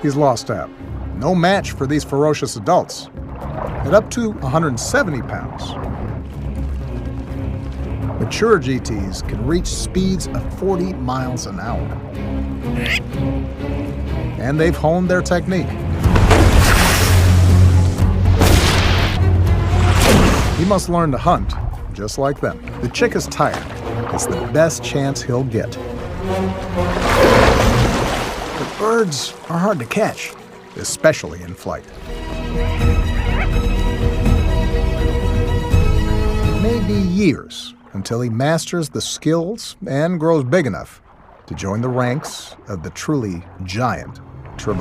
he's lost out. No match for these ferocious adults. At up to 170 pounds, mature GTs can reach speeds of 40 miles an hour. And they've honed their technique. He must learn to hunt, just like them. The chick is tired. It's the best chance he'll get. But birds are hard to catch, especially in flight. It may be years until he masters the skills and grows big enough to join the ranks of the truly giant trevally.